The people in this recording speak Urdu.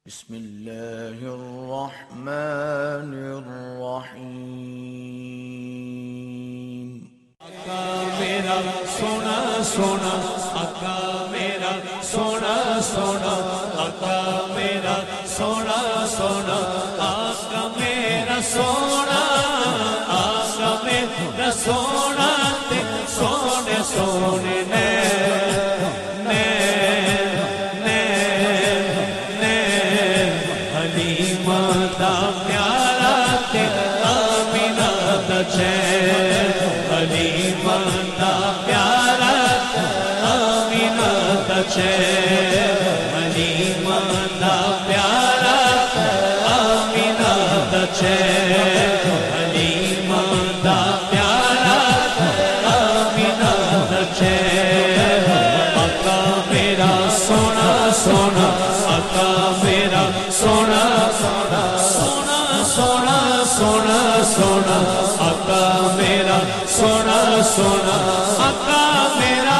بسم اللہ الرحمن الرحیم۔ آقا میرا سونا سونا، آقا میرا سونا سونا، آقا میرا سونا سونا، آقا میرا سونا، آقا میرا سونا، سونے سونے حلیمہ دا پیارا تے آمینہ دا چین، حلیمہ دا پیارا آمینہ دا چین، حلیمہ دا پیارا آمینہ دا چین، حلیمہ دا پیارا آمینہ دا چین۔ آقا میرا سونا سونا، آقا میرا سونا سونا، سونا سونا سونا سونا، آقا میرا سونا سونا، آقا میرا